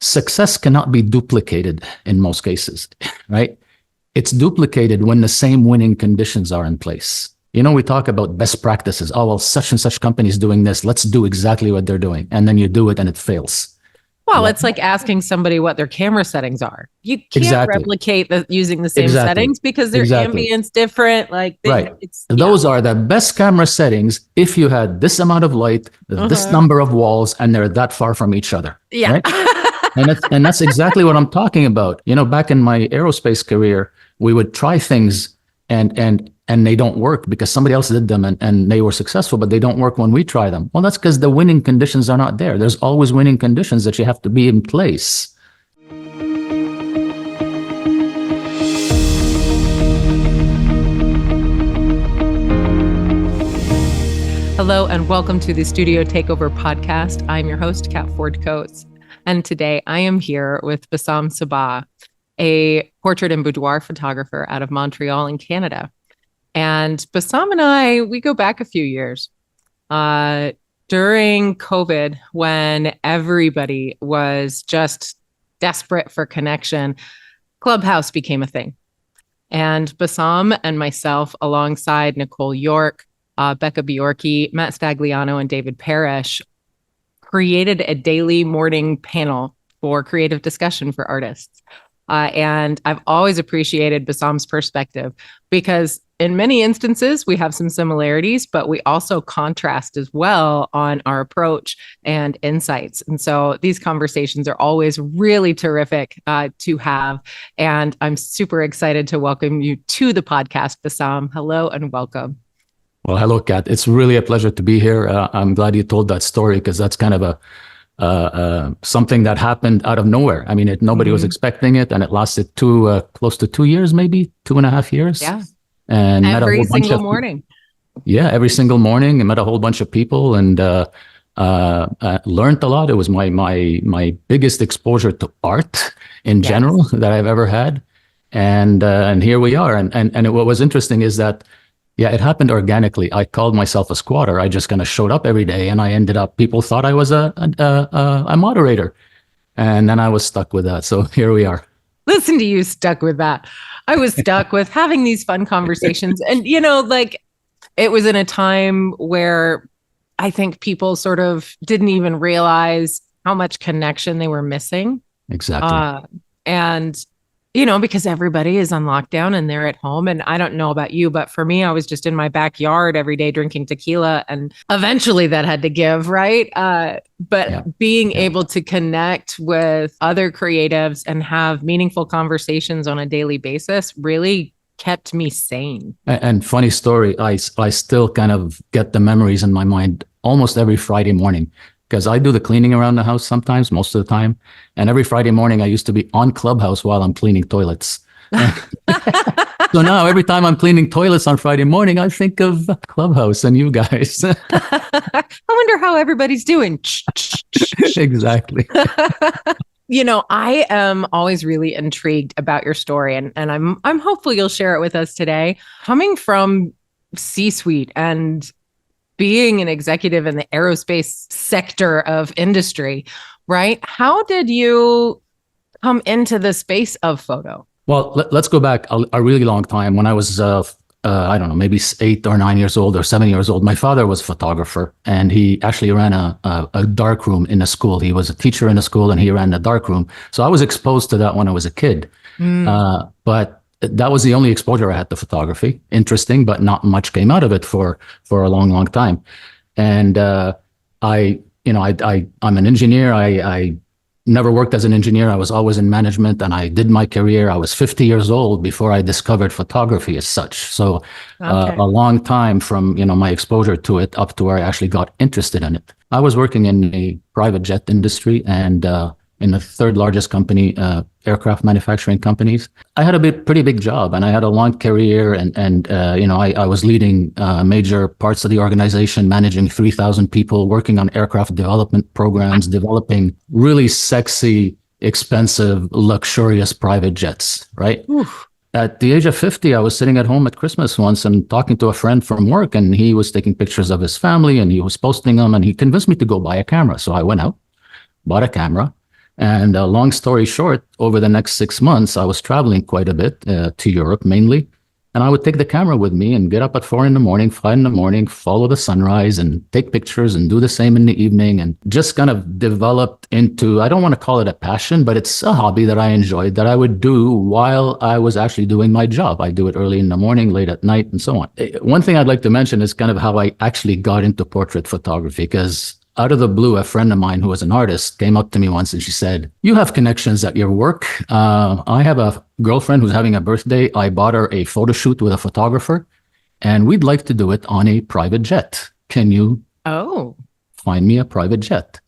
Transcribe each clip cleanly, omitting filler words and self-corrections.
success cannot be duplicated in most cases, right? It's duplicated when the same winning conditions are in place. We talk about best practices. Oh, well, such and such company is doing this. Let's do exactly what they're doing. And then you do it and it fails. Well, it's like asking somebody what their camera settings are. You can't replicate using the same settings because their ambience different. Those are the best camera settings if you had this amount of light, this number of walls, and they're that far from each other. Yeah. Right? and that's exactly what I'm talking about. Back in my aerospace career, we would try things and they don't work because somebody else did them and they were successful, but they don't work when we try them. Well, that's because the winning conditions are not there. There's always winning conditions that you have to be in place. Hello and welcome to the Studio Takeover podcast. I'm your host, Kat Ford-Coates. And today I am here with Bassam Sabbagh, a portrait and boudoir photographer out of Montreal in Canada. And Bassam and I, we go back a few years. During COVID, when everybody was just desperate for connection, Clubhouse became a thing. And Bassam and myself, alongside Nicole York, Becca Bjorky, Matt Stagliano, and David Parrish, created a daily morning panel for creative discussion for artists. And I've always appreciated Bassam's perspective because in many instances, we have some similarities, but we also contrast as well on our approach and insights. And so these conversations are always really terrific to have. And I'm super excited to welcome you to the podcast, Bassam. Hello and welcome. Well, hello, Kat. It's really a pleasure to be here. I'm glad you told that story because that's kind of something that happened out of nowhere. I mean, nobody was expecting it, and it lasted close to 2 years, maybe 2.5 years. Yeah. And every single morning. Yeah, every single morning. I met a whole bunch of people and learned a lot. It was my biggest exposure to art in general that I've ever had. And here we are. And what was interesting is that, it happened organically. I called myself a squatter. I just kind of showed up every day, and I ended up, people thought I was a moderator. And then I was stuck with that. So here we are. Listen to you, stuck with that. I was stuck with having these fun conversations. And, it was in a time where I think people sort of didn't even realize how much connection they were missing. Exactly. Because everybody is on lockdown and they're at home. And I don't know about you, but for me, I was just in my backyard every day drinking tequila. And eventually that had to give, right? Being able to connect with other creatives and have meaningful conversations on a daily basis really kept me sane. And funny story, I still kind of get the memories in my mind almost every Friday morning. Because I do the cleaning around the house sometimes, most of the time. And every Friday morning, I used to be on Clubhouse while I'm cleaning toilets. So now every time I'm cleaning toilets on Friday morning, I think of Clubhouse and you guys. I wonder how everybody's doing. Exactly. I am always really intrigued about your story, and I'm hopeful you'll share it with us today. Coming from C-suite and being an executive in the aerospace sector of industry, right? How did you come into the space of photo? Well, let's go back a really long time. When I was, I don't know, maybe 8 or 9 years old or 7 years old, my father was a photographer, and he actually ran a dark room in a school. He was a teacher in a school, and he ran a dark room. So I was exposed to that when I was a kid. But that was the only exposure I had to photography. Interesting, but not much came out of it for a long, long time. And I'm an engineer. I never worked as an engineer. I was always in management, and I did my career. I was 50 years old before I discovered photography as such. So a long time from my exposure to it up to where I actually got interested in it. I was working in a private jet industry and in the third largest company, aircraft manufacturing companies. I had a pretty big job, and I had a long career, and I was leading major parts of the organization, managing 3,000 people, working on aircraft development programs, developing really sexy, expensive, luxurious private jets, right? Oof. At the age of 50, I was sitting at home at Christmas once and talking to a friend from work, and he was taking pictures of his family, and he was posting them, and he convinced me to go buy a camera. So I went out, bought a camera, And long story short, over the next 6 months, I was traveling quite a bit to Europe mainly. And I would take the camera with me and get up at 4 in the morning, 5 in the morning, follow the sunrise and take pictures and do the same in the evening, and just kind of developed into, I don't want to call it a passion, but it's a hobby that I enjoyed that I would do while I was actually doing my job. I do it early in the morning, late at night, and so on. One thing I'd like to mention is kind of how I actually got into portrait photography, because out of the blue, a friend of mine who was an artist came up to me once and she said, "You have connections at your work. I have a girlfriend who's having a birthday. I bought her a photo shoot with a photographer, and we'd like to do it on a private jet. Can you find me a private jet?"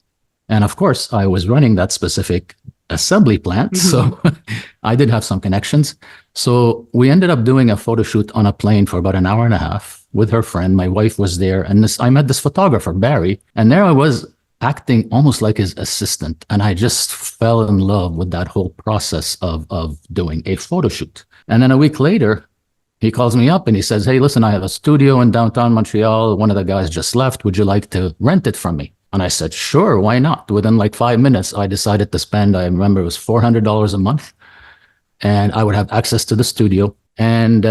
And of course, I was running that specific assembly plant, so I did have some connections. So we ended up doing a photo shoot on a plane for about an hour and a half with her friend. My wife was there, and I met this photographer, Barry, and there I was acting almost like his assistant. And I just fell in love with that whole process of doing a photo shoot. And then a week later, he calls me up and he says, "Hey, listen, I have a studio in downtown Montreal. One of the guys just left. Would you like to rent it from me?" And I said, "Sure, why not?" Within like 5 minutes, I decided to spend, I remember it was $400 a month, and I would have access to the studio, and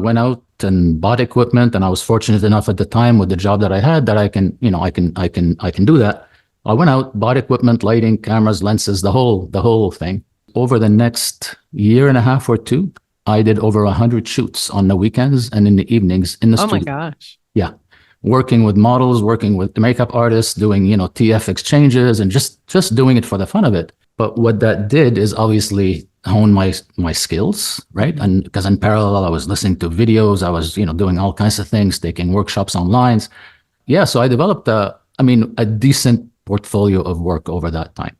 went out and bought equipment. And I was fortunate enough at the time with the job that I had that I can do that. I went out, bought equipment, lighting, cameras, lenses, the whole thing. Over the next year and a half or two, I did over 100 shoots on the weekends and in the evenings in the studio. Oh my gosh. Yeah. Working with models, working with makeup artists, doing, TF exchanges, and just doing it for the fun of it. But what that did is obviously hone my skills, right? And because in parallel, I was listening to videos, I was, doing all kinds of things, taking workshops online. Yeah, so I developed a decent portfolio of work over that time.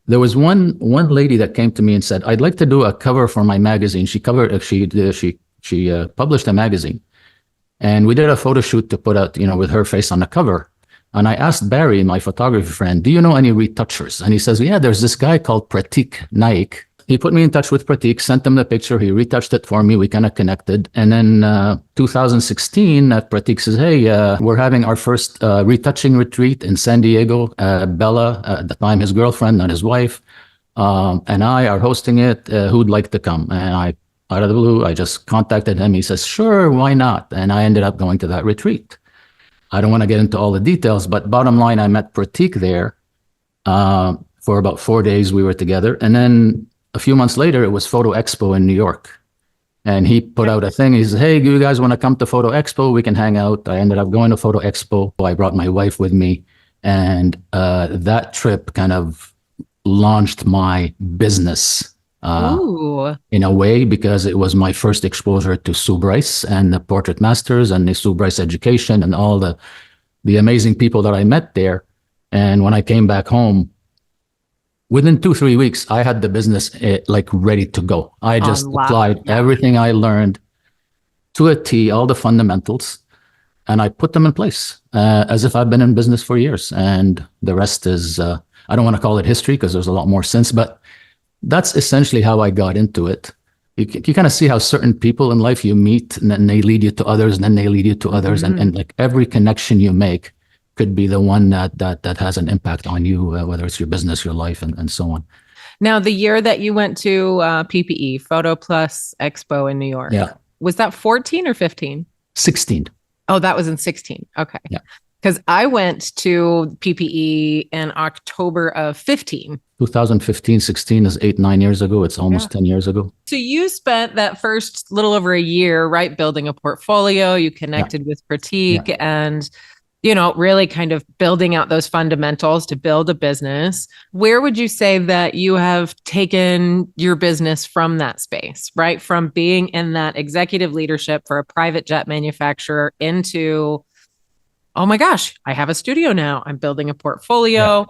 There was one lady that came to me and said, "I'd like to do a cover for my magazine." She published a magazine, and we did a photo shoot to put out, with her face on the cover. And I asked Barry, my photography friend, "Do you know any retouchers?" And he says, "Yeah, there's this guy called Pratik Naik." He put me in touch with Pratik, sent him the picture. He retouched it for me. We kind of connected. And then 2016, Pratik says, "Hey, we're having our first retouching retreat in San Diego. Bella, at the time his girlfriend, not his wife, and I are hosting it. Who'd like to come?" And I, out of the blue, I just contacted him. He says, "Sure, why not?" And I ended up going to that retreat. I don't want to get into all the details, but bottom line, I met Pratik there for about 4 days. We were together. And then a few months later, it was Photo Expo in New York. And he put out a thing. He says, "Hey, do you guys want to come to Photo Expo? We can hang out." I ended up going to Photo Expo. I brought my wife with me. And that trip kind of launched my business in a way, because it was my first exposure to Sue Bryce and the Portrait Masters and the Sue Bryce education and all the amazing people that I met there. And when I came back home, within 2-3 weeks, I had the business ready to go. I just applied everything I learned to a T, all the fundamentals, and I put them in place as if I've been in business for years. And the rest is, I don't want to call it history because there's a lot more since, but that's essentially how I got into it. You kind of see how certain people in life you meet, and then they lead you to others, and then they lead you to others. Mm-hmm. And like every connection you make could be the one that has an impact on you, whether it's your business, your life, and so on. Now, the year that you went to PPE, Photo Plus Expo in New York, was that 14 or 15? 16. Oh, that was in 16. Okay. Yeah. Because I went to PPE in October of 15. 2015, 16 is 8-9 years ago. It's almost 10 years ago. So you spent that first little over a year, right, building a portfolio. You connected with Pratik and, really kind of building out those fundamentals to build a business. Where would you say that you have taken your business from that space, right? From being in that executive leadership for a private jet manufacturer into, oh my gosh, I have a studio now. I'm building a portfolio. Yeah.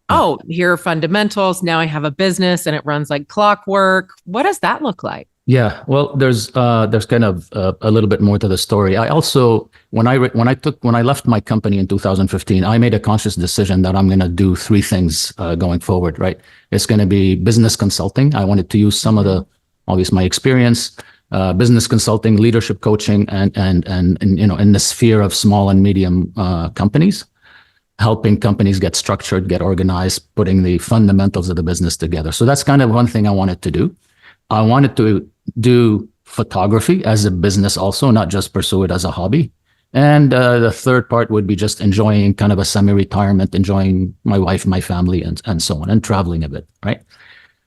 Oh, here are fundamentals. Now I have a business and it runs like clockwork. What does that look like? Yeah, well, there's kind of a little bit more to the story. I also, when I left my company in 2015, I made a conscious decision that I'm going to do 3 things going forward. Right, it's going to be business consulting. I wanted to use some of my experience, business consulting, leadership coaching, and in the sphere of small and medium companies. helping companies get structured, get organized, putting the fundamentals of the business together. So that's kind of one thing I wanted to do. I wanted to do photography as a business also, not just pursue it as a hobby. And the third part would be just enjoying kind of a semi-retirement, enjoying my wife, my family, and so on, and traveling a bit, right?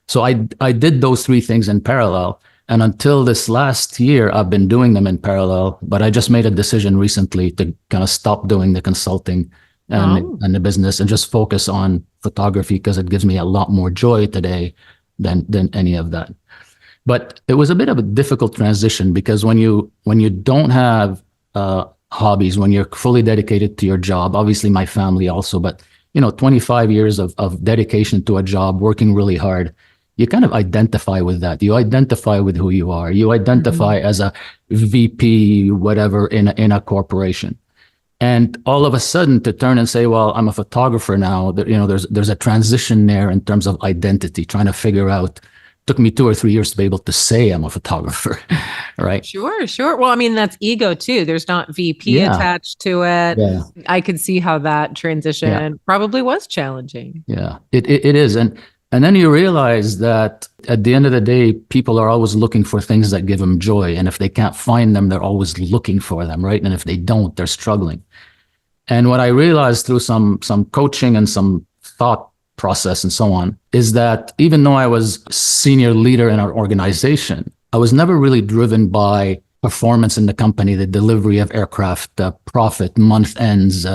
So I did those three things in parallel. And until this last year, I've been doing them in parallel, but I just made a decision recently to kind of stop doing the consulting and the business and just focus on photography because it gives me a lot more joy today than any of that. But it was a bit of a difficult transition because when you don't have hobbies, when you're fully dedicated to your job, obviously my family also, but 25 years of dedication to a job, working really hard, you kind of identify with that. You identify with who you are. You identify as a VP, whatever, in a corporation. And all of a sudden to turn and say, well, I'm a photographer now, there's a transition there in terms of identity, trying to figure out. Took me 2 or 3 years to be able to say I'm a photographer, right? Sure. Well, I mean, that's ego too. There's not VP attached to it. Yeah. I could see how that transition probably was challenging. Yeah, it is. And then you realize that at the end of the day, people are always looking for things that give them joy. And if they can't find them, they're always looking for them, right? And if they don't, they're struggling. And what I realized through some coaching and some thought process and so on is that even though I was senior leader in our organization, I was never really driven by performance in the company, the delivery of aircraft, profit, month ends,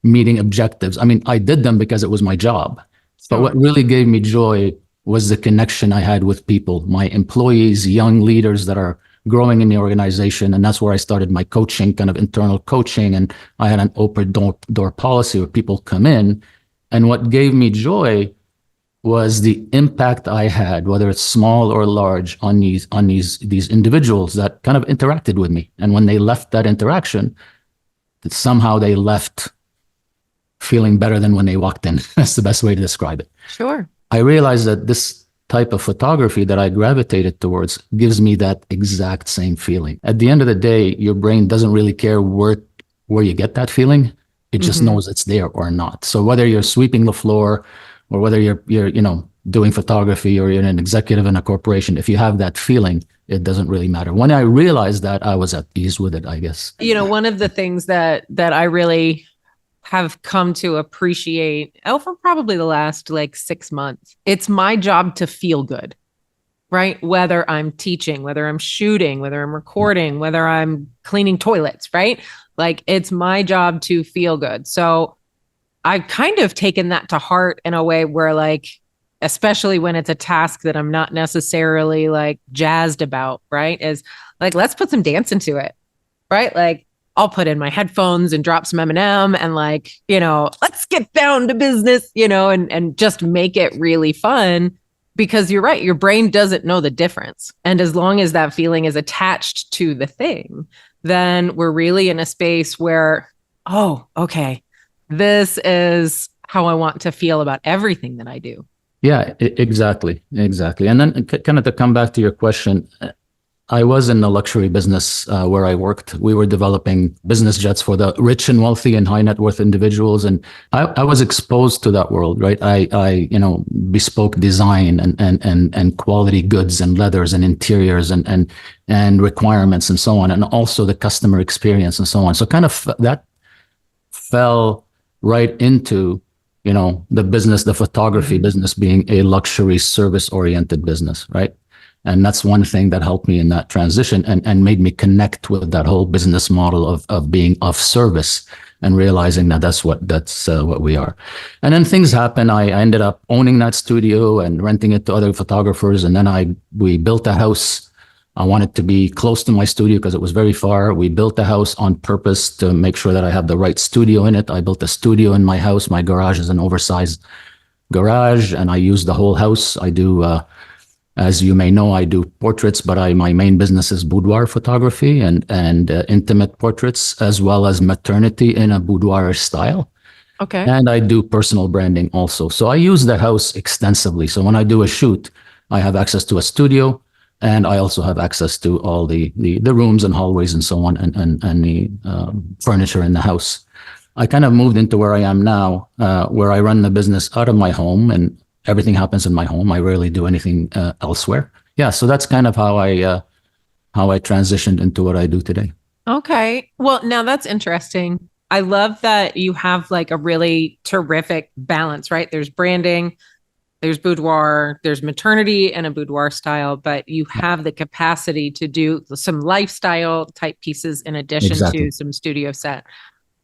meeting objectives. I mean, I did them because it was my job. But what really gave me joy was the connection I had with people, my employees, young leaders that are growing in the organization. And that's where I started my coaching, kind of internal coaching. And I had an open door policy where people come in. And what gave me joy was the impact I had, whether it's small or large, on these individuals that kind of interacted with me. And when they left that interaction, that somehow they left feeling better than when they walked in. That's the best way to describe it. Sure. I realized that this type of photography that I gravitated towards gives me that exact same feeling. At the end of the day, your brain doesn't really care where you get that feeling. It just knows it's there or not. So whether you're sweeping the floor or whether you're doing photography or you're an executive in a corporation, if you have that feeling, it doesn't really matter. When I realized that, I was at ease with it, I guess. One of the things that I really have come to appreciate for probably the last 6 months, it's my job to feel good, right? Whether I'm teaching, whether I'm shooting, whether I'm recording, whether I'm cleaning toilets, right? It's my job to feel good. So I've kind of taken that to heart in a way where especially when it's a task that I'm not necessarily jazzed about, right? Is let's put some dance into it, right? I'll put in my headphones and drop some Eminem and let's get down to business, and just make it really fun. Because you're right, your brain doesn't know the difference. And as long as that feeling is attached to the thing, then we're really in a space where, oh, okay, this is how I want to feel about everything that I do. Yeah, exactly. And then kind of to come back to your question, I was in the luxury business where I worked. We were developing business jets for the rich and wealthy and high net worth individuals. And I was exposed to that world, right? I bespoke design and quality goods and leathers and interiors and requirements and so on. And also the customer experience and so on. So kind of that fell right into, the business, the photography business being a luxury service oriented business, right? And that's one thing that helped me in that transition and made me connect with that whole business model of being of service and realizing that that's what we are. And then things happen. I ended up owning that studio and renting it to other photographers. And then we built a house. I wanted to be close to my studio because it was very far. We built a house on purpose to make sure that I have the right studio in it. I built a studio in my house. My garage is an oversized garage and I use the whole house. I do, as you may know, I do portraits, but my main business is boudoir photography and intimate portraits, as well as maternity in a boudoir style. Okay. And I do personal branding also. So I use the house extensively. So when I do a shoot, I have access to a studio, and I also have access to all the rooms and hallways and so on, and the furniture in the house. I kind of moved into where I am now, where I run the business out of my home and everything happens in my home. I rarely do anything elsewhere. Yeah, so that's kind of how I transitioned into what I do today. Okay. Well, now that's interesting. I love that you have like a really terrific balance, right? There's branding, there's boudoir, there's maternity and a boudoir style, but you have the capacity to do some lifestyle type pieces in addition Exactly. to some studio set.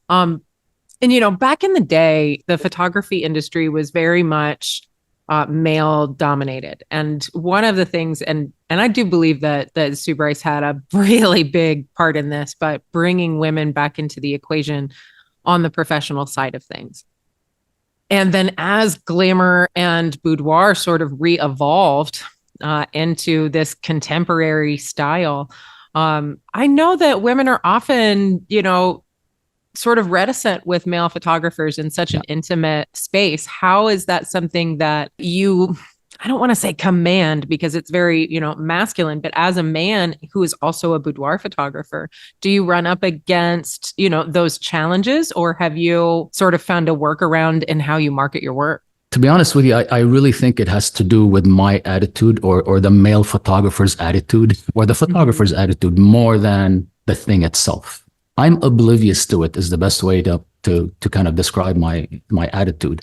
Um, and you know, back in the day, the photography industry was very much male dominated. And one of the things, and I do believe that Sue Bryce had a really big part in this, but bringing women back into the equation on the professional side of things. And then as glamour and boudoir sort of re-evolved into this contemporary style, I know that women are often, you know, sort of reticent with male photographers in such an intimate space. How is that something that you, I don't want to say command because it's very, you know, masculine, but as a man who is also a boudoir photographer, do you run up against, you know, those challenges, or have you sort of found a workaround in how you market your work? To be honest with you, I really think it has to do with my attitude or the male photographer's attitude or the photographer's attitude more than the thing itself. I'm oblivious to it is the best way to kind of describe my attitude.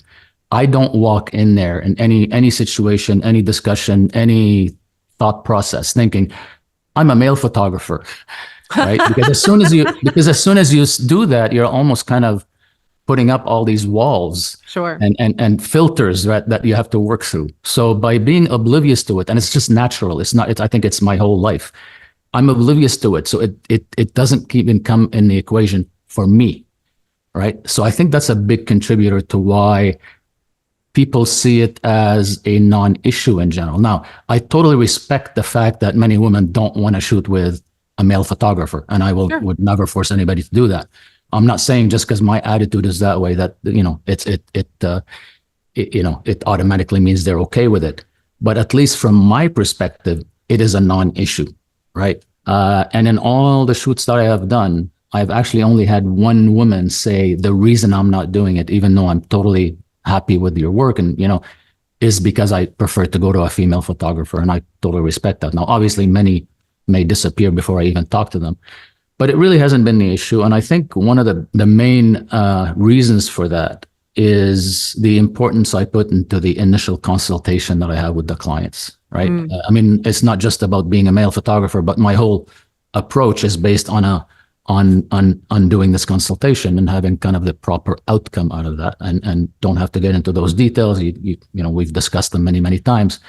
I don't walk in there in any situation, any discussion, any thought process thinking I'm a male photographer, right? Because as soon as you do that, you're almost kind of putting up all these walls Sure. and filters, right, that you have to work through. So by being oblivious to it, and it's just natural, I think it's my whole life. I'm oblivious to it. So it doesn't even come in the equation for me, right? So I think that's a big contributor to why people see it as a non-issue in general. Now, I totally respect the fact that many women don't want to shoot with a male photographer, and I would never force anybody to do that. I'm not saying just because my attitude is that way that, you know, it automatically means they're okay with it. But at least from my perspective, it is a non-issue. Right. And in all the shoots that I have done, I've actually only had one woman say the reason I'm not doing it, even though I'm totally happy with your work and, you know, is because I prefer to go to a female photographer. And I totally respect that. Now, obviously, many may disappear before I even talk to them, but it really hasn't been the issue. And I think one of the main reasons for that is the importance I put into the initial consultation that I have with the clients. Right. I mean, it's not just about being a male photographer, but my whole approach is based on doing this consultation and having kind of the proper outcome out of that. And don't have to get into those details. You know, we've discussed them many, many times.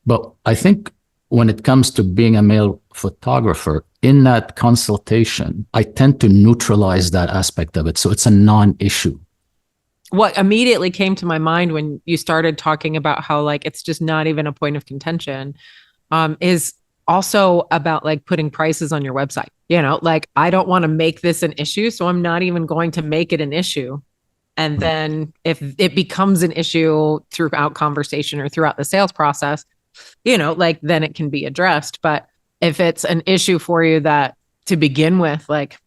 But I think when it comes to being a male photographer in that consultation, I tend to neutralize that aspect of it. So it's a non-issue. What immediately came to my mind when you started talking about how like it's just not even a point of contention is also about like putting prices on your website. You know, like I don't want to make this an issue, so I'm not even going to make it an issue. And then if it becomes an issue throughout conversation or throughout the sales process, you know, like then it can be addressed. But if it's an issue for you that to begin with, like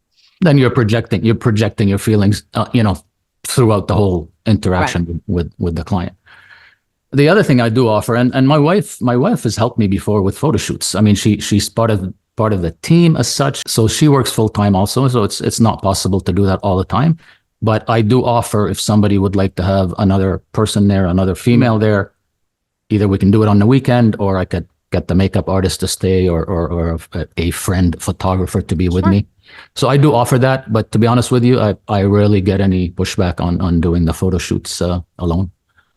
then you're projecting your feelings, you know, throughout the whole interaction with the client. The other thing I do offer, and my wife has helped me before with photo shoots. I mean, she's part of the team as such, so she works full time also. So it's not possible to do that all the time. But I do offer if somebody would like to have another person there, another female there, either we can do it on the weekend, or I could get the makeup artist to stay, or a friend photographer to be with me. So I do offer that, but to be honest with you, I rarely get any pushback on doing the photo shoots alone.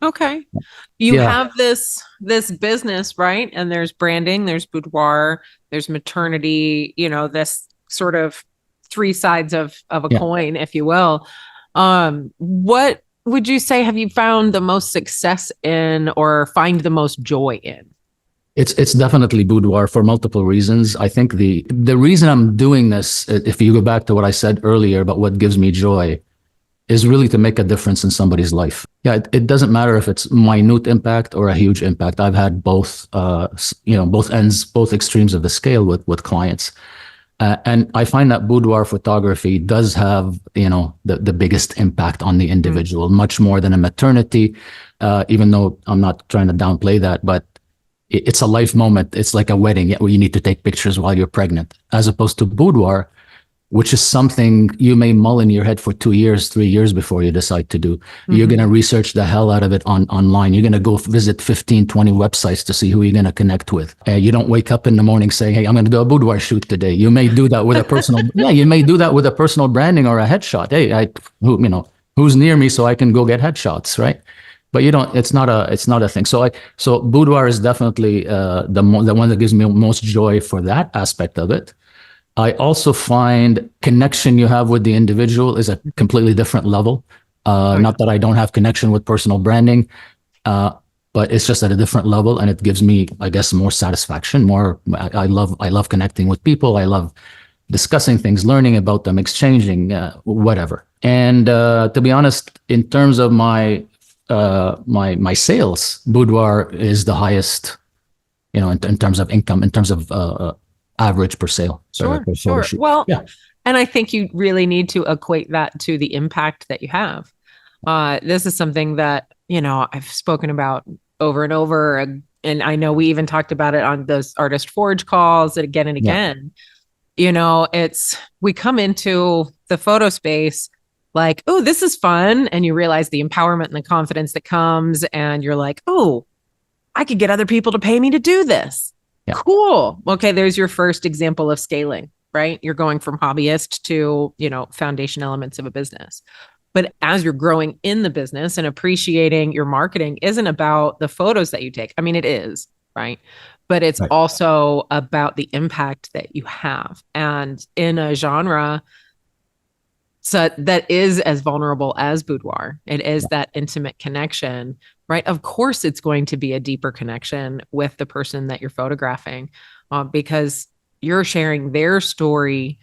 Okay. You have this business, right? And there's branding, there's boudoir, there's maternity, you know, this sort of three sides of a coin, if you will. What would you say have you found the most success in or find the most joy in? It's definitely boudoir for multiple reasons. I think the reason I'm doing this, if you go back to what I said earlier about what gives me joy, is really to make a difference in somebody's life. Yeah, it doesn't matter if it's minute impact or a huge impact. I've had both, both ends, both extremes of the scale with clients. And I find that boudoir photography does have, the biggest impact on the individual, much more than a maternity, even though I'm not trying to downplay that, but it's a life moment. It's like a wedding where you need to take pictures while you're pregnant, as opposed to boudoir, which is something you may mull in your head for 2 years, 3 years before you decide to do. You're going to research the hell out of it online. You're going to go visit 15, 20 websites to see who you're going to connect with. You don't wake up in the morning saying, hey, I'm going to do a boudoir shoot today. You may do that with a personal, you may do that with a personal branding or a headshot. Hey, who's near me so I can go get headshots, right? But you don't. It's not a thing. So boudoir is definitely the one that gives me most joy for that aspect of it. I also find connection you have with the individual is a completely different level. Not that I don't have connection with personal branding, but it's just at a different level, and it gives me, I guess, more satisfaction. I love connecting with people. I love discussing things, learning about them, exchanging, whatever. And to be honest, in terms of my sales, boudoir is the highest, in terms of income, in terms of average per sale. Sure. Well, yeah. And I think you really need to equate that to the impact that you have. This is something that, I've spoken about over and over. And I know we even talked about it on those Artist Forge calls again and again. Yeah. We come into the photo space like, oh, this is fun. And you realize the empowerment and the confidence that comes. And you're like, oh, I could get other people to pay me to do this. Yeah. Cool. Okay, there's your first example of scaling, right? You're going from hobbyist to, foundation elements of a business. But as you're growing in the business and appreciating your marketing isn't about the photos that you take. I mean, it is, right? But it's also about the impact that you have. And in a genre that is as vulnerable as boudoir, it is that intimate connection, right? Of course, it's going to be a deeper connection with the person that you're photographing, because you're sharing their story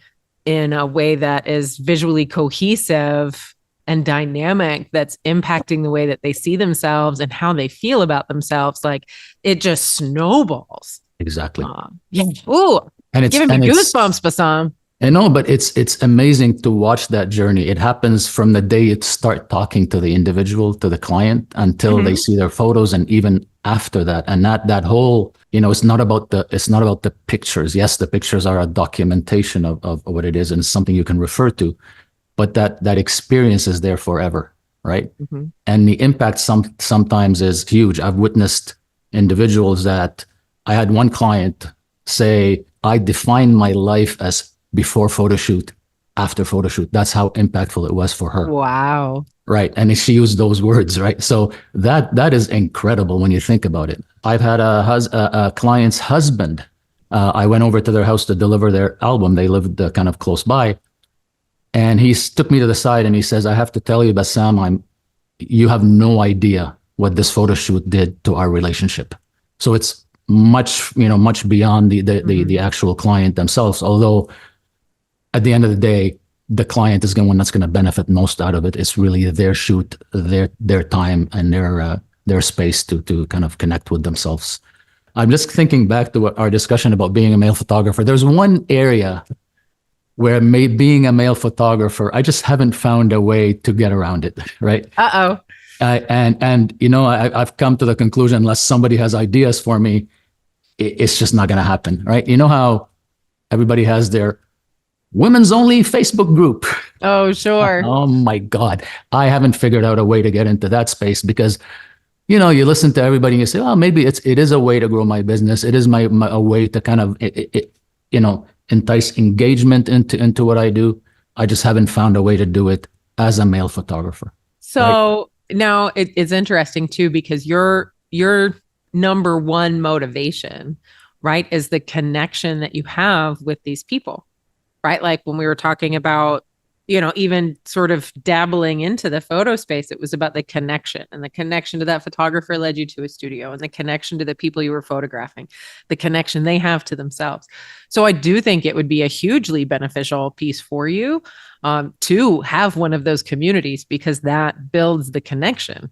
in a way that is visually cohesive and dynamic, that's impacting the way that they see themselves and how they feel about themselves. Like, it just snowballs. Exactly. Yeah. Ooh, and it's giving me goosebumps, Bassam. I know, but it's amazing to watch that journey. It happens from the day you start talking to the individual, to the client, until they see their photos, and even after that. And that whole, it's not about the pictures. Yes, the pictures are a documentation of what it is, and it's something you can refer to, but that experience is there forever, right? And the impact sometimes is huge. I've witnessed individuals that I had one client say, I define my life as before photo shoot, after photo shoot. That's how impactful it was for her. Wow. Right. And she used those words, right? So that is incredible when you think about it. I've had a client's husband. I went over to their house to deliver their album. They lived kind of close by. And he took me to the side and he says, I have to tell you, Bassam, you have no idea what this photo shoot did to our relationship. So it's much beyond the actual client themselves. Although at the end of the day, the client is the one that's going to benefit most out of it. It's really their shoot, their time, and their space to kind of connect with themselves. I'm just thinking back to our discussion about being a male photographer. There's one area where being a male photographer, I just haven't found a way to get around it, right? Uh-oh. I've come to the conclusion, unless somebody has ideas for me, it's just not going to happen, right? You know how everybody has their women's only Facebook group. Oh, sure. Oh my God. I haven't figured out a way to get into that space because, you listen to everybody and you say, oh, maybe it is a way to grow my business. It is a way to kind of, entice engagement into what I do. I just haven't found a way to do it as a male photographer. So now it's interesting too, because your number one motivation, right, is the connection that you have with these people. Right? Like when we were talking about, even sort of dabbling into the photo space, it was about the connection, and the connection to that photographer led you to a studio, and the connection to the people you were photographing, the connection they have to themselves. So I do think it would be a hugely beneficial piece for you to have one of those communities, because that builds the connection,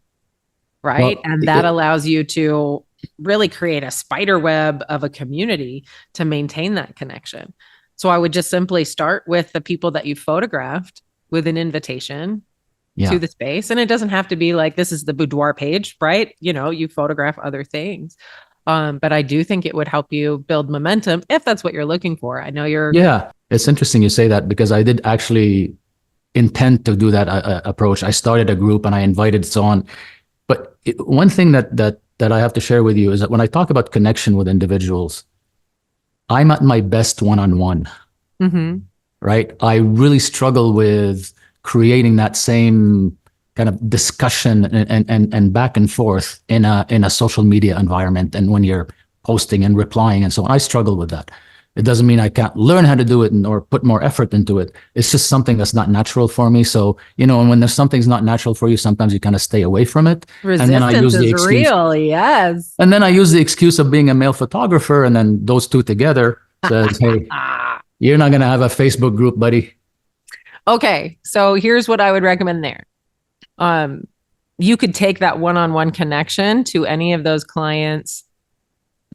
right? Well, and that allows you to really create a spider web of a community to maintain that connection. So I would just simply start with the people that you photographed with an invitation to the space. And it doesn't have to be like, this is the boudoir page, right? You photograph other things. But I do think it would help you build momentum if that's what you're looking for. I know you're. Yeah, it's interesting you say that, because I did actually intend to do that approach. I started a group and I invited so on. But one thing that I have to share with you is that when I talk about connection with individuals, I'm at my best one-on-one, right? I really struggle with creating that same kind of discussion and back and forth in a social media environment, and when you're posting and replying and so on. I struggle with that. It doesn't mean I can't learn how to do it or put more effort into it. It's just something that's not natural for me. So, and when there's something's not natural for you, sometimes you kind of stay away from it. Resistance is real, yes. And then I use the excuse of being a male photographer, and then those two together says, hey, you're not going to have a Facebook group, buddy. Okay, so here's what I would recommend there. You could take that one-on-one connection to any of those clients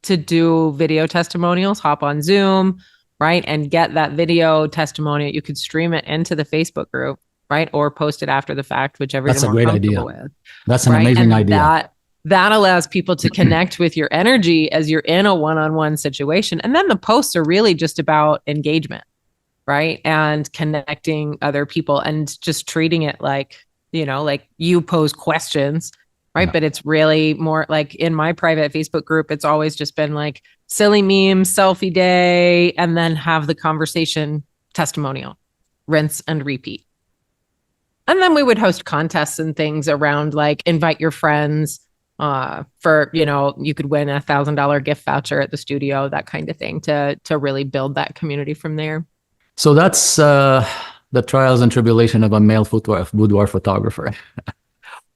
to do video testimonials, hop on Zoom, right? And get that video testimonial. You could stream it into the Facebook group, right? Or post it after the fact, whichever That's you're a more great comfortable idea. with. That's an amazing idea. That allows people to connect with your energy as you're in a one-on-one situation. And then the posts are really just about engagement, right? And connecting other people and just treating it like, like you pose questions, right? Yeah. But it's really more like in my private Facebook group, it's always just been like silly memes, selfie day, and then have the conversation testimonial, rinse and repeat. And then we would host contests and things around like invite your friends for, you could win $1,000 gift voucher at the studio, that kind of thing to really build that community from there. So that's the trials and tribulation of a male boudoir photographer.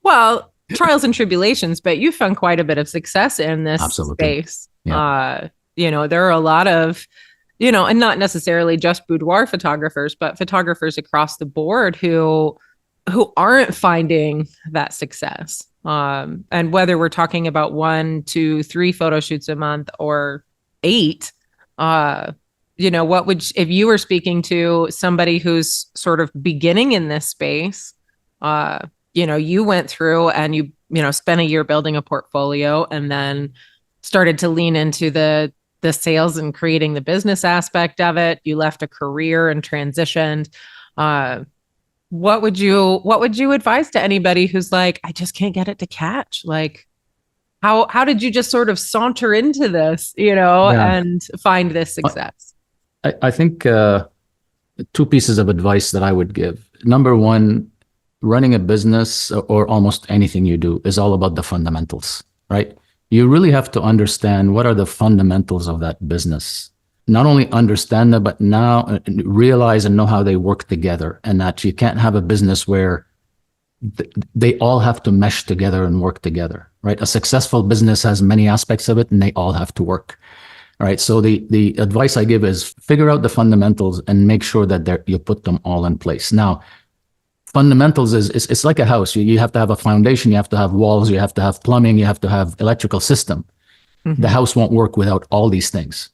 Well, trials and tribulations, but you found quite a bit of success in this space. Yeah. There are a lot of, and not necessarily just boudoir photographers, but photographers across the board who aren't finding that success. And whether we're talking about 1, 2, 3 photo shoots a month or 8, what would, if you were speaking to somebody who's sort of beginning in this space, you went through and you spent a year building a portfolio and then started to lean into the sales and creating the business aspect of it. You left a career and transitioned. What would you advise to anybody who's like, I just can't get it to catch? Like, how did you just sort of saunter into this, and find this success? I think 2 pieces of advice that I would give. Number one, running a business or almost anything you do is all about the fundamentals, right? You really have to understand what are the fundamentals of that business. Not only understand them, but now realize and know how they work together, and that you can't have a business where they all have to mesh together and work together, right? A successful business has many aspects of it and they all have to work. Right. So the advice I give is figure out the fundamentals and make sure that you put them all in place. Now, fundamentals it's like a house. You have to have a foundation, you have to have walls, you have to have plumbing, you have to have electrical system. The house won't work without all these things.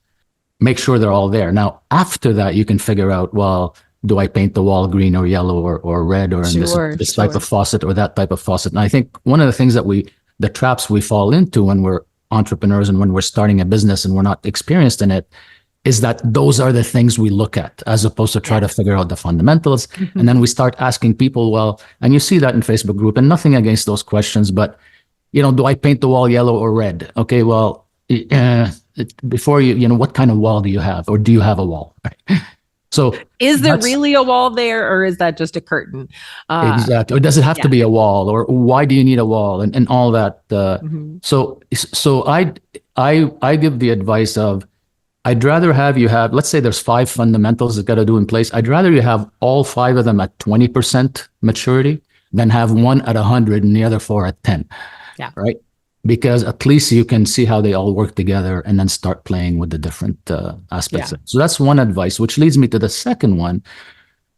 Make sure they're all there. Now, after that, you can figure out, well, do I paint the wall green or yellow or red or in this type of faucet or that type of faucet? And I think one of the things the traps we fall into when we're entrepreneurs and when we're starting a business and we're not experienced in it is that those are the things we look at as opposed to try to figure out the fundamentals. And then we start asking people, well, and you see that in Facebook group, and nothing against those questions, but do I paint the wall yellow or red? Okay, well, before what kind of wall do you have, or do you have a wall? So is there really a wall there, or is that just a curtain? Exactly. Or does it have to be a wall, or why do you need a wall, and all that? So I give the advice of, I'd rather have, let's say there's 5 fundamentals that got to do in place. I'd rather you have all 5 of them at 20% maturity than have one at 100 and the other 4 at 10. Yeah. Right. Because at least you can see how they all work together and then start playing with the different aspects. Yeah. So that's one advice, which leads me to the second one,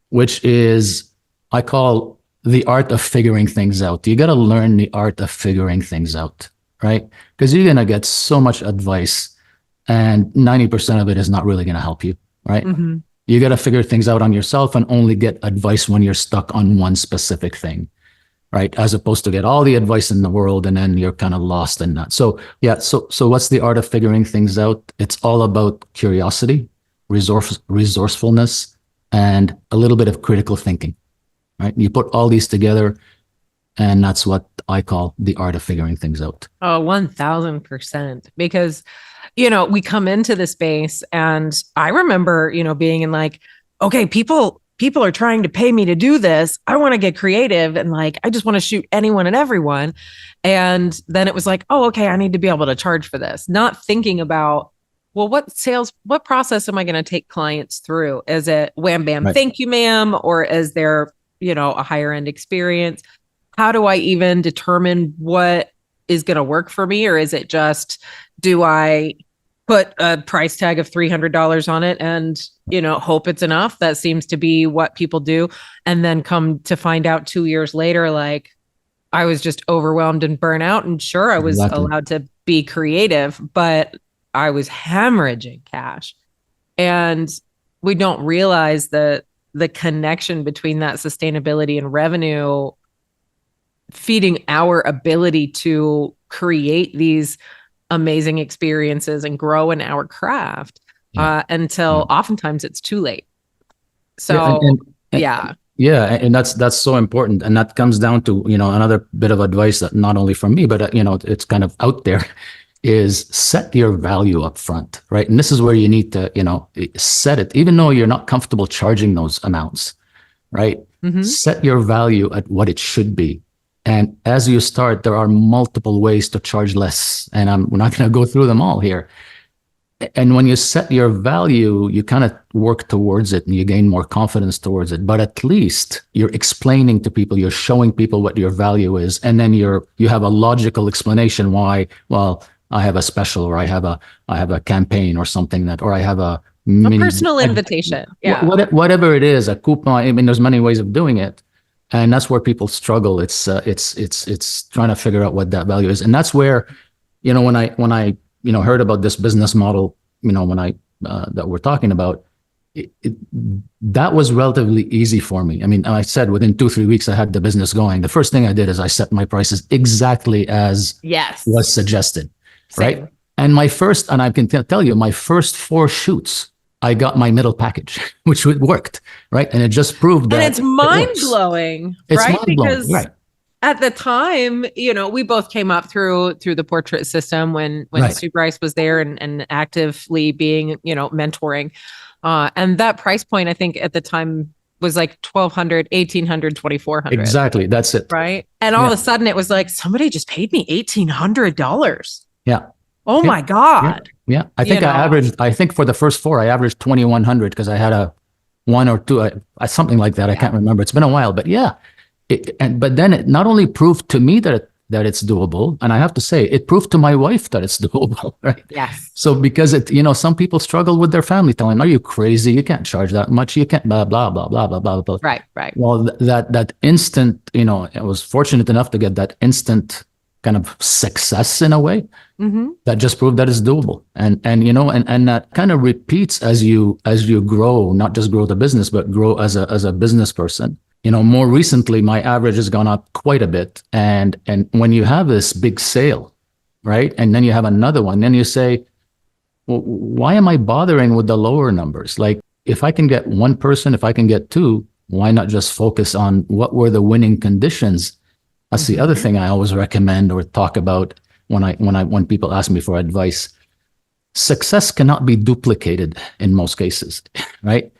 which is I call the art of figuring things out. You got to learn the art of figuring things out, right? Because you're going to get so much advice and 90% of it is not really going to help you. right? You got to figure things out on yourself and only get advice when you're stuck on one specific thing, right? As opposed to get all the advice in the world and then you're kind of lost in that. So yeah, so what's the art of figuring things out? It's all about curiosity, resourcefulness, and a little bit of critical thinking, right? You put all these together, and that's what I call the art of figuring things out. Oh, 1000%. Because, we come into the space and I remember, being in like, okay, people are trying to pay me to do this. I want to get creative and like, I just want to shoot anyone and everyone. And then it was like, oh, okay, I need to be able to charge for this. Not thinking about, well, what process am I going to take clients through? Is it wham, bam, Right. Thank you, ma'am? Or is there, a higher end experience? How do I even determine what is going to work for me? Or is it just, do I put a price tag of $300 on it and, hope it's enough? That seems to be what people do. And then come to find out 2 years later, like I was just overwhelmed and burnt out. And sure, I was allowed to be creative, but I was hemorrhaging cash. And we don't realize the connection between that sustainability and revenue feeding our ability to create these amazing experiences and grow in our craft until oftentimes it's too late. So and that's so important. And that comes down to, another bit of advice that not only from me, but it's kind of out there, is set your value up front, right? And this is where you need to, set it, even though you're not comfortable charging those amounts, right? Set your value at what it should be. And as you start, there are multiple ways to charge less. And we're not going to go through them all here. And when you set your value, you kind of work towards it and you gain more confidence towards it. But at least you're explaining to people, you're showing people what your value is. And then you have a logical explanation why, well, I have a special, or I have a campaign or something or I have a personal invitation. Yeah. Whatever it is, a coupon. I mean, there's many ways of doing it. And that's where people struggle. It's trying to figure out what that value is. And that's where, when I heard about this business model, that we're talking about, that was relatively easy for me. I mean, I said within 2-3 weeks, I had the business going. The first thing I did is I set my prices exactly as was suggested. Same. Right. And I can tell you, my first 4 shoots, I got my middle package, which worked, right? And it just proved that. And it's mind-blowing, right? Because at the time, we both came up through the portrait system when Sue Bryce was there and actively being, mentoring. And that price point, I think at the time was like $1,200, $1,800, $2,400. Exactly. That's it. Right. And all of a sudden it was like, somebody just paid me $1,800. Yeah. Oh my God. Yeah. I think for the first 4, I averaged 2,100 because I had a 1 or 2, something like that. I can't remember. It's been a while, but yeah. But then it not only proved to me that it's doable, and I have to say, it proved to my wife that it's doable, right? Yes. So because some people struggle with their family telling them, are you crazy? You can't charge that much. You can't blah, blah, blah, blah, blah, blah, blah. Right. Well, that instant, I was fortunate enough to get that instant kind of success in a way that just proved that it's doable. And that kind of repeats as you grow, not just grow the business, but grow as a business person. More recently, my average has gone up quite a bit. And when you have this big sale, right? And then you have another one, then you say, well, why am I bothering with the lower numbers? Like if I can get 1 person, if I can get 2, why not just focus on what were the winning conditions? That's the other thing I always recommend or talk about when people ask me for advice. Success cannot be duplicated in most cases, right?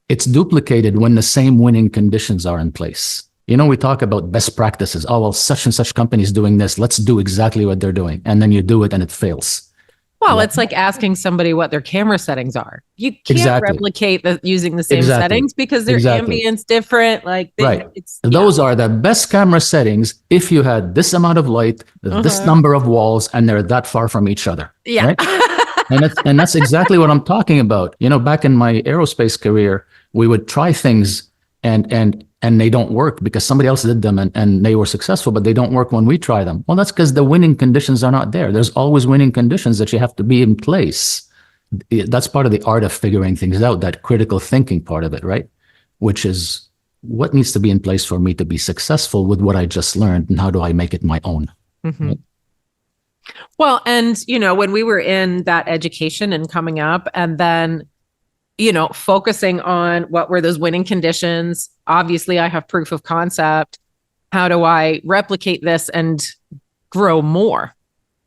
It's duplicated when the same winning conditions are in place. We talk about best practices. Oh, well, such and such company is doing this. Let's do exactly what they're doing. And then you do it and it fails. Well, it's like asking somebody what their camera settings are. You can't replicate using the same settings because their ambience different. Like those are the best camera settings if you had this amount of light, this number of walls, and they're that far from each other. Yeah. Right? and that's exactly what I'm talking about. Back in my aerospace career, we would try things and they don't work because somebody else did them and they were successful, but they don't work when we try them. Well, that's because the winning conditions are not there. There's always winning conditions that you have to be in place that's part of the art of figuring things out, that critical thinking part of it, right? Which is what needs to be in place for me to be successful with what I just learned, and how do I make it my own? Mm-hmm. Right? Well, and, when we were in that education and coming up, and then, focusing on what were those winning conditions. Obviously, I have proof of concept. How do I replicate this and grow more?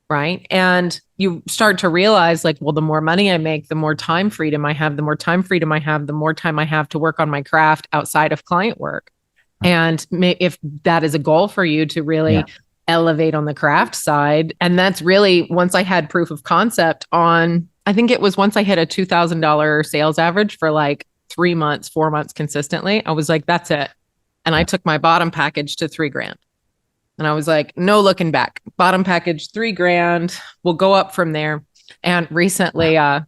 Right. And you start to realize, like, well, the more money I make, the more time freedom I have, the more time I have to work on my craft outside of client work. And if that is a goal for you to really elevate on the craft side, and that's really, once I had proof of concept on, I think it was once I hit a $2,000 sales average for like 3 months, 4 months consistently, I was like, that's it. And I took my bottom package to $3,000. And I was like, no looking back. Bottom package, $3,000. We'll go up from there. And recently, I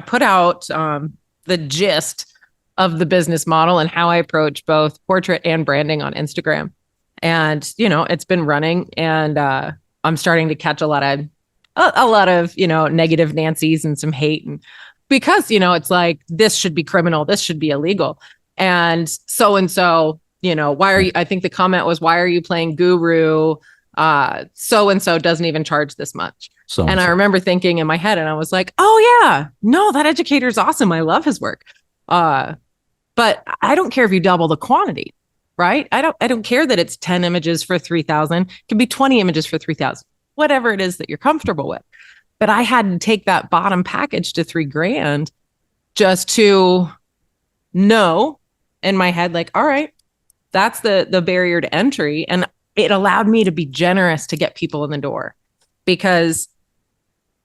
put out the gist of the business model and how I approach both portrait and branding on Instagram. And, it's been running, and I'm starting to catch a lot of negative Nancy's and some hate. And because, it's like, this should be criminal, this should be illegal. And so, why are you, I think the comment was, why are you playing guru? So-and-so doesn't even charge this much. And I remember thinking in my head, and I was like, oh yeah, no, that educator's awesome. I love his work. But I don't care if you double the quantity, right? I don't care that it's 10 images for 3,000. It could be 20 images for 3,000, whatever it is that you're comfortable with. But I had to take that bottom package to $3,000 just to know in my head, like, all right, that's the barrier to entry. And it allowed me to be generous to get people in the door, because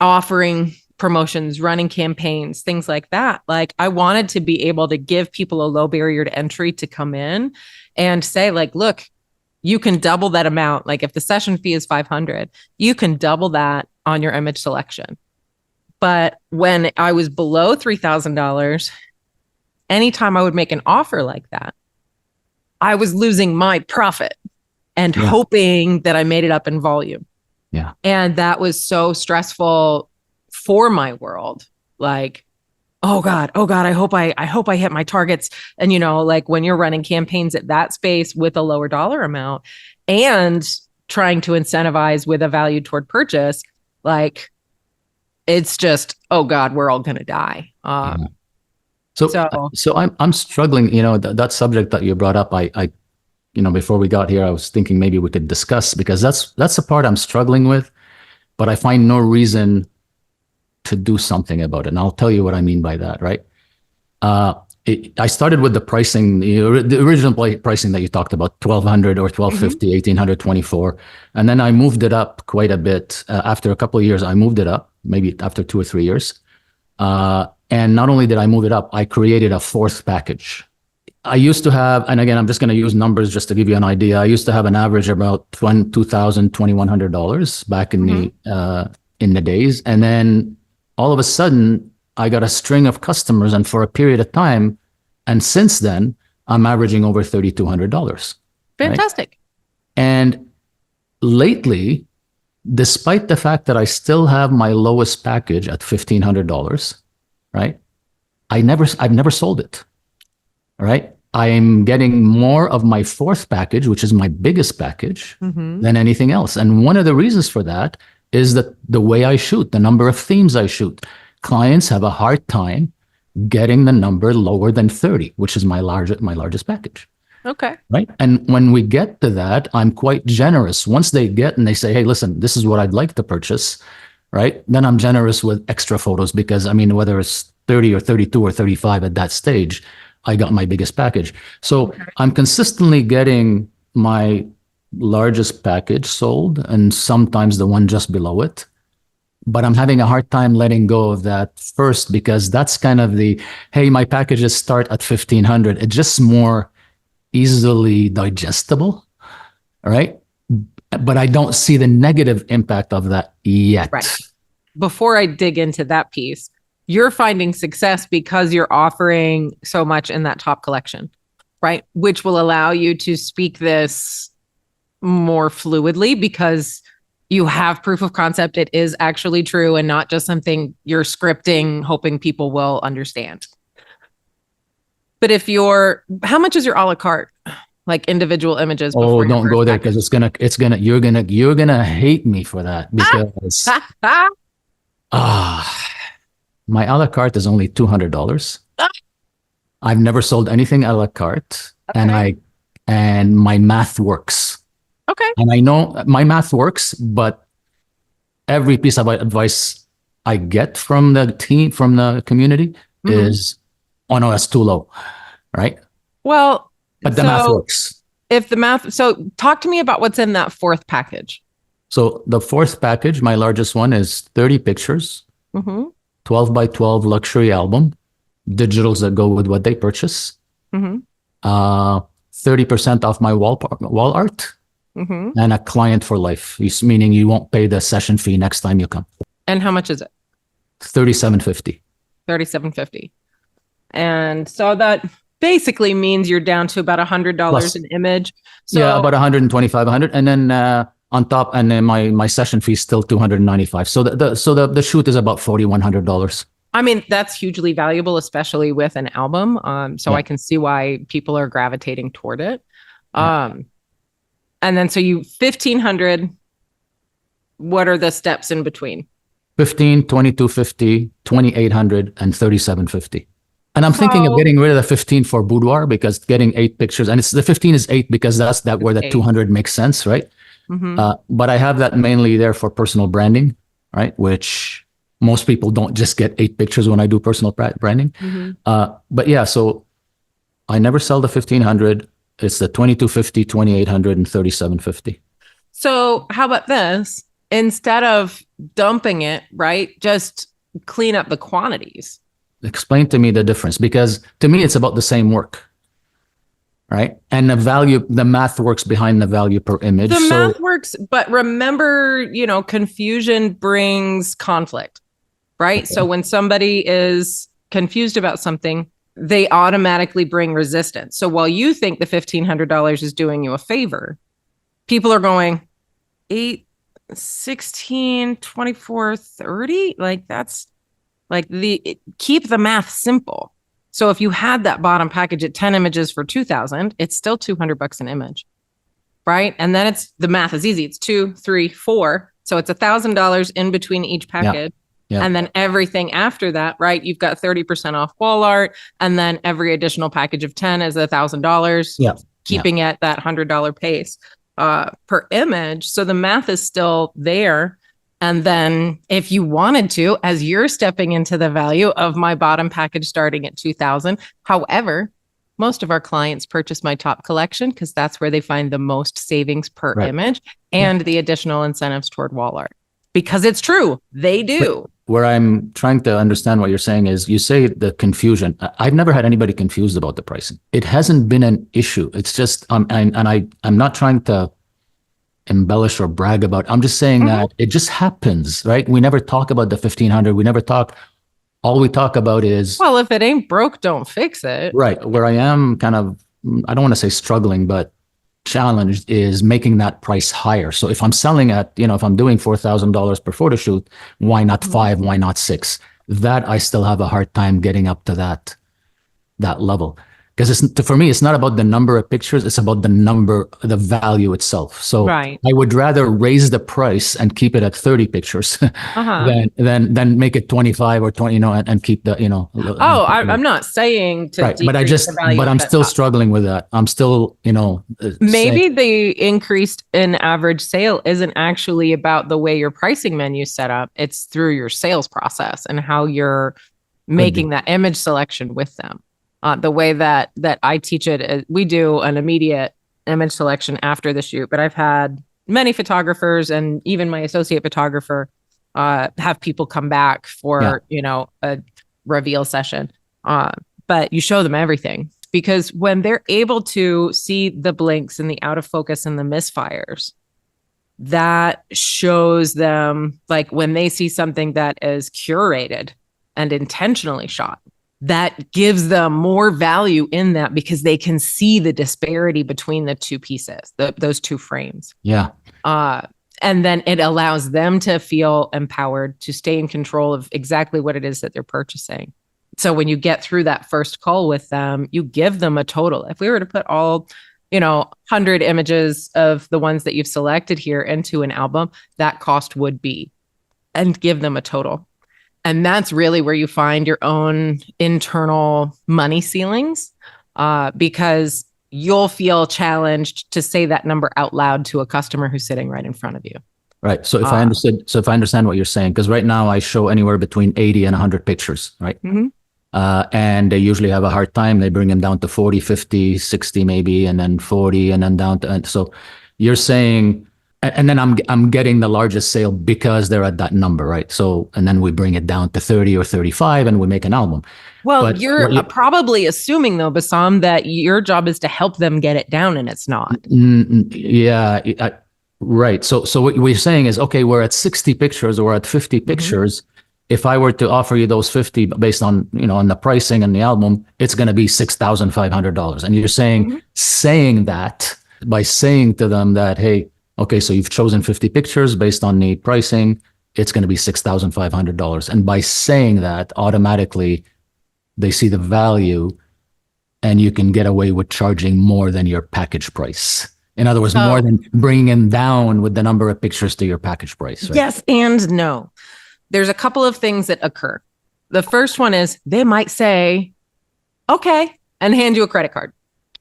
offering promotions, running campaigns, things like that, like, I wanted to be able to give people a low barrier to entry to come in and say, like, look, you can double that amount. Like, if the session fee is $500, you can double that on your image selection. But when I was below $3,000, anytime I would make an offer like that, I was losing my profit and hoping that I made it up in volume. Yeah. And that was so stressful for my world. Like, oh God, I hope I hit my targets. And, like, when you're running campaigns at that space with a lower dollar amount and trying to incentivize with a value toward purchase, like, it's just, oh God, we're all going to die. So I'm struggling, that subject that you brought up, I before we got here, I was thinking maybe we could discuss, because that's the part I'm struggling with, but I find no reason to do something about it. And I'll tell you what I mean by that, right? I started with the pricing, the original pricing that you talked about, 1,200 or 1,250, 1,800, 24. And then I moved it up quite a bit. After a couple of years, I moved it up, maybe after 2 or 3 years. And not only did I move it up, I created a fourth package. I used to have, and again, I'm just going to use numbers just to give you an idea. I used to have an average about $2,000, $2,100 back in the days. And then all of a sudden, I got a string of customers, and for a period of time, and since then, I'm averaging over $3,200. Fantastic. Right? And lately, despite the fact that I still have my lowest package at $1,500, right? I've never sold it. All right. I'm getting more of my fourth package, which is my biggest package, than anything else. And one of the reasons for that is that the way I shoot, the number of themes I shoot. Clients have a hard time getting the number lower than 30, which is my largest package. Okay. Right. And when we get to that, I'm quite generous. Once they get and they say, hey, listen, this is what I'd like to purchase. Right. Then I'm generous with extra photos, because whether it's 30 or 32 or 35 at that stage, I got my biggest package. So I'm consistently getting my largest package sold, and sometimes the one just below it. But I'm having a hard time letting go of that first, because that's kind of hey, my packages start at 1,500. It's just more easily digestible. All right. But I don't see the negative impact of that yet. Right. Before I dig into that piece, you're finding success because you're offering so much in that top collection, right? Which will allow you to speak this more fluidly, because You have proof of concept. It is actually true and not just something you're scripting, hoping people will understand. But how much is your a la carte? Like individual images? Oh, don't go there because you're gonna hate me for that because my a la carte is only $200. I've never sold anything a la carte, Okay. and my math works. Okay. And I know my math works, but every piece of advice I get from the team, from the community is, oh no, that's too low, right? Well, but the math works. So talk to me about what's in that fourth package. So the fourth package, my largest one, is 30 pictures, 12 by 12 luxury album, digitals that go with what they purchase, 30% off my wall art, and a client for life, meaning you won't pay the session fee next time you come. And how much is it? $37.50. $37.50. And so that basically means you're down to about $100 an image. So yeah, about 125, 100, and then on top, and then my session fee is still $295. So the shoot is about $4,100. I mean, that's hugely valuable, especially with an album. So I can see why people are gravitating toward it. And then so you 1,500. What are the steps in between? 15, 2250, 2800, and 3750. And I'm thinking of getting rid of the 15 for boudoir because getting 8 pictures, and it's the 15 is 8 because that's where the 200 makes sense, right? But I have that mainly there for personal branding, right? Which most people don't just get 8 pictures when I do personal branding. But yeah, so I never sell the 1,500. It's the 2250, 2800, and 3750. So how about this? Instead of dumping it, right? Just clean up the quantities. Explain to me the difference, because to me it's about the same work, right? And the math works behind the value per image. The math works, but remember, confusion brings conflict, right? Okay. So when somebody is confused about something, they automatically bring resistance. So while you think the $1,500 is doing you a favor, people are going 8, 16, 24, 30. Like that's like keep the math simple. So if you had that bottom package at 10 images for 2,000, it's still $200 an image, right? And then the math is easy. It's 2, 3, 4. So it's $1,000 in between each package. Yeah. And then everything after that, right? You've got 30% off wall art. And then every additional package of 10 is $1,000, keeping at that $100 pace per image. So the math is still there. And then if you wanted to, as you're stepping into the value of my bottom package starting at 2,000, however, most of our clients purchase my top collection because that's where they find the most savings per image and the additional incentives toward wall art. Because it's true, they do. But where I'm trying to understand what you're saying is, you say the confusion. I've never had anybody confused about the pricing. It hasn't been an issue. It's just, I'm not trying to embellish or brag about it. I'm just saying that it just happens, right? We never talk about the 1,500. All we talk about is, well, if it ain't broke, don't fix it. Right. Where I am kind of, I don't want to say struggling, but challenged is making that price higher. So if I'm selling at, if I'm doing $4,000 per photo shoot, why not 5? Why not 6? That I still have a hard time getting up to that level. Because for me, it's not about the number of pictures, it's about the value itself. So I would rather raise the price and keep it at 30 pictures than make it 25 or 20, and keep the, I'm not saying to decrease the value. But I'm still struggling with that. I'm still, maybe the increased in average sale isn't actually about the way your pricing menu is set up. It's through your sales process and how you're making that image selection with them. The way that I teach it, we do an immediate image selection after the shoot, but I've had many photographers and even my associate photographer have people come back for, a reveal session. But you show them everything, because when they're able to see the blinks and the out of focus and the misfires, that shows them, like when they see something that is curated and intentionally shot, that gives them more value in that because they can see the disparity between the two pieces, those two frames. Yeah. And then it allows them to feel empowered to stay in control of exactly what it is that they're purchasing. So when you get through that first call with them, you give them a total. If we were to put all, 100 images of the ones that you've selected here into an album, that cost would be, and give them a total. And that's really where you find your own internal money ceilings, because you'll feel challenged to say that number out loud to a customer who's sitting right in front of you. Right. So if I understand what you're saying, because right now I show anywhere between 80 and 100 pictures, right? Mm-hmm. And they usually have a hard time. They bring them down to 40, 50, 60 maybe, and then 40, and then down to, and so you're saying, and then I'm getting the largest sale because they're at that number, right? So, and then we bring it down to 30 or 35 and we make an album. Well, but you're probably assuming though, Bassam, that your job is to help them get it down, and it's not. Yeah. Right. So what we're saying is, okay, we're at 60 pictures or we're at 50 pictures. If I were to offer you those 50 based on, on the pricing and the album, it's going to be $6,500. And you're saying that by saying to them that, hey, okay, so you've chosen 50 pictures based on the pricing, it's going to be $6,500. And by saying that, automatically they see the value and you can get away with charging more than your package price. In other words, more than bringing down with the number of pictures to your package price. Right? Yes and no. There's a couple of things that occur. The first one is they might say, okay, and hand you a credit card,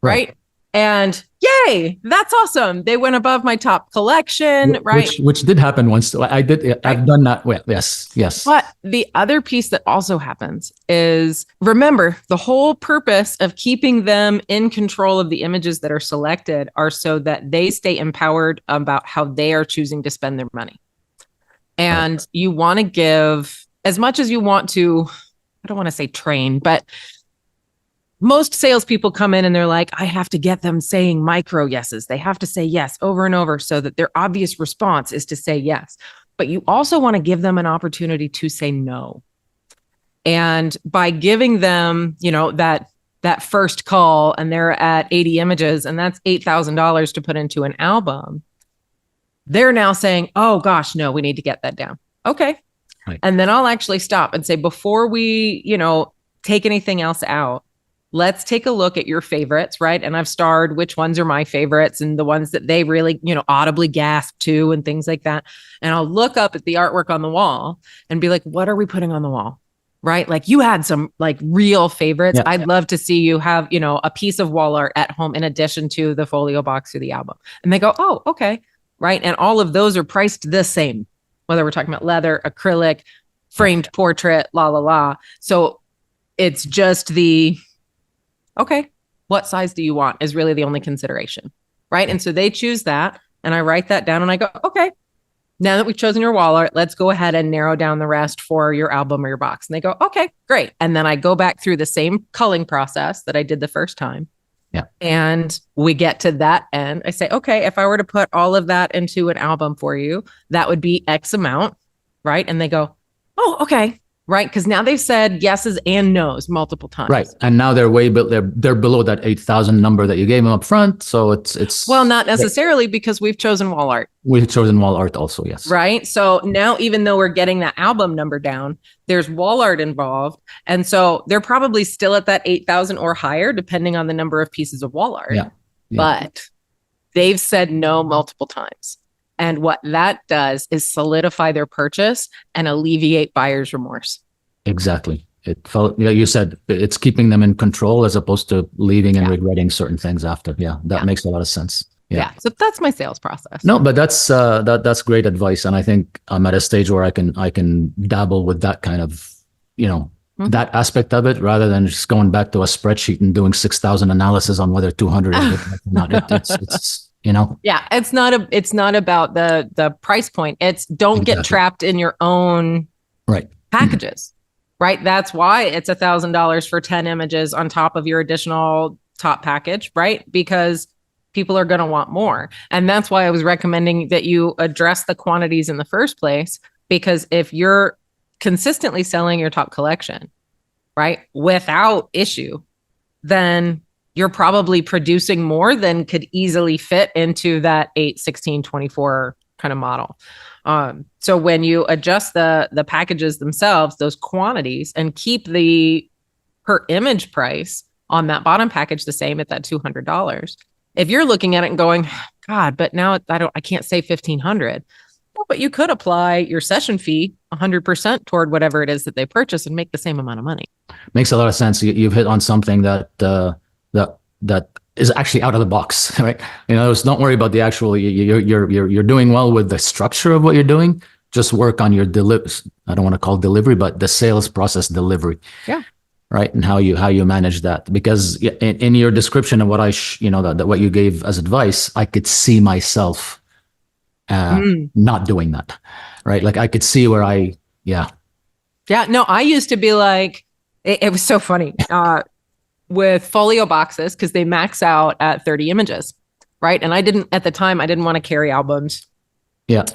right? And yay, that's awesome. They went above my top collection, right? Which did happen once. I've done that. Well, yes. But the other piece that also happens is, remember, the whole purpose of keeping them in control of the images that are selected are so that they stay empowered about how they are choosing to spend their money. And you want to give as much as you want to, I don't want to say train, but most salespeople come in and they're like, I have to get them saying micro yeses. They have to say yes over and over so that their obvious response is to say yes. But you also want to give them an opportunity to say no. And by giving them, that first call and they're at 80 images and that's $8,000 to put into an album, they're now saying, oh gosh, no, we need to get that down. Okay. Right. And then I'll actually stop and say, before we, take anything else out, let's take a look at your favorites, right? And I've starred which ones are my favorites and the ones that they really, audibly gasp to and things like that. And I'll look up at the artwork on the wall and be like, what are we putting on the wall? Right? Like you had some like real favorites. Yeah. I'd love to see you have, a piece of wall art at home in addition to the folio box or the album. And they go, oh, okay. Right. And all of those are priced the same, whether we're talking about leather, acrylic, framed portrait, la. So it's just okay, what size do you want is really the only consideration. Right. And so they choose that and I write that down and I go, okay, now that we've chosen your wall art, let's go ahead and narrow down the rest for your album or your box. And they go, okay, great. And then I go back through the same culling process that I did the first time. Yeah. And we get to that end. I say, okay, if I were to put all of that into an album for you, that would be X amount. Right. And they go, oh, okay. Right. Because now they've said yeses and nos multiple times. Right. And now they're they're below that 8,000 number that you gave them up front. So it's well, not necessarily because we've chosen wall art. We've chosen wall art also. Yes. Right. So now, even though we're getting that album number down, there's wall art involved. And so they're probably still at that 8,000 or higher, depending on the number of pieces of wall art. Yeah. But they've said no multiple times. And what that does is solidify their purchase and alleviate buyer's remorse. Exactly. It felt, you said it's keeping them in control as opposed to leaving and regretting certain things after. Yeah, that makes a lot of sense. Yeah. So that's my sales process. No, but that's great advice. And I think I'm at a stage where I can dabble with that kind of, that aspect of it rather than just going back to a spreadsheet and doing 6,000 analysis on whether 200 is not. It's Yeah, it's not about the price point. It's don't get trapped in your own packages. Right. That's why it's $1,000 for 10 images on top of your additional top package. Right. Because people are going to want more. And that's why I was recommending that you address the quantities in the first place, because if you're consistently selling your top collection, right, without issue, then you're probably producing more than could easily fit into that 8, 16, 24 kind of model. So when you adjust the packages themselves, those quantities, and keep the per image price on that bottom package the same at that $200, if you're looking at it and going, God, but now I can't say $1,500. Well, but you could apply your session fee 100% toward whatever it is that they purchase and make the same amount of money. Makes a lot of sense. You've hit on something that is actually out of the box, right? Don't worry about the actual. You're doing well with the structure of what you're doing. Just work on your I don't want to call it delivery, but the sales process delivery. Yeah. Right, and how you manage that, because in your description of what what you gave as advice, I could see myself not doing that, right? Like I could see where yeah. No, I used to be like, it was so funny with folio boxes because they max out at 30 images, right? And at the time, I didn't want to carry albums. Yeah.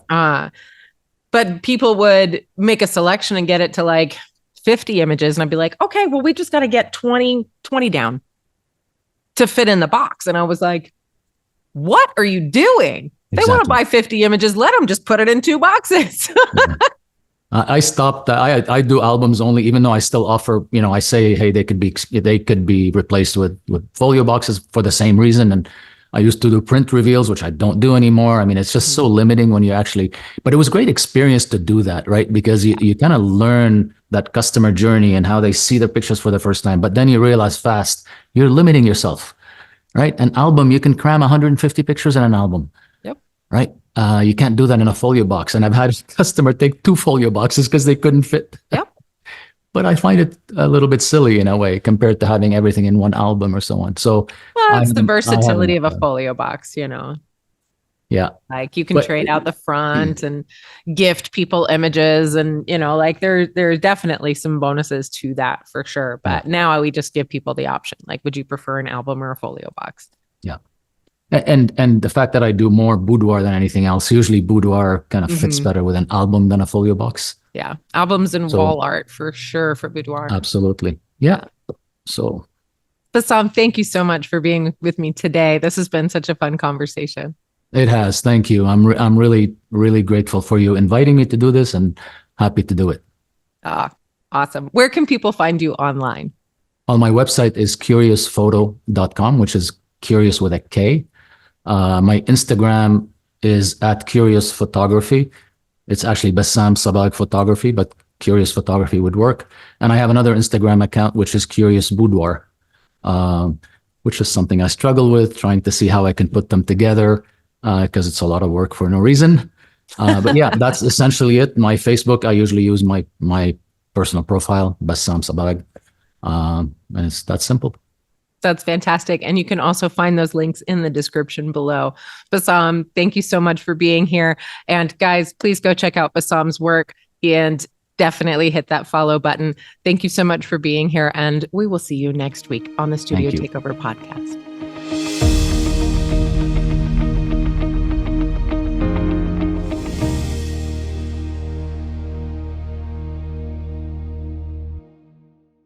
But people would make a selection and get it to like 50 images. And I'd be like, okay, well, we just got to get 20 down to fit in the box. And I was like, what are you doing? Exactly. They want to buy 50 images. Let them just put it in 2 boxes. I stopped. I do albums only, even though I still offer, I say, hey, they could be replaced with folio boxes for the same reason. And I used to do print reveals, which I don't do anymore. I mean, it's just so limiting when you but it was a great experience to do that, right? Because you kind of learn that customer journey and how they see their pictures for the first time. But then you realize fast, you're limiting yourself, right? An album, you can cram 150 pictures in an album. Yep. Right? You can't do that in a folio box. And I've had a customer take 2 folio boxes because they couldn't fit. Yep. But I find it a little bit silly in a way compared to having everything in one album or so on. So it's the versatility of a folio box, Yeah. Like you can trade out the front and gift people images and, like there's definitely some bonuses to that for sure. But now we just give people the option. Like, would you prefer an album or a folio box? Yeah. And the fact that I do more boudoir than anything else, usually boudoir kind of fits better with an album than a folio box. Yeah. Albums and wall art for sure for boudoir. Absolutely. Yeah. So. Bassam, thank you so much for being with me today. This has been such a fun conversation. It has. Thank you. I'm really, really grateful for you inviting me to do this and happy to do it. Awesome. Where can people find you online? On my website is curiousphoto.com, which is curious with a K. My Instagram is @curiousphotography. It's actually Bassam Sabbagh Photography, but Curious Photography would work. And I have another Instagram account, which is Curious Boudoir, which is something I struggle with, trying to see how I can put them together because it's a lot of work for no reason. But yeah, that's essentially it. My Facebook, I usually use my personal profile, Bassam Sabbagh, and it's that simple. That's fantastic. And you can also find those links in the description below. Bassam, thank you so much for being here. And guys, please go check out Bassam's work and definitely hit that follow button. Thank you so much for being here. And we will see you next week on the Studio Takeover podcast.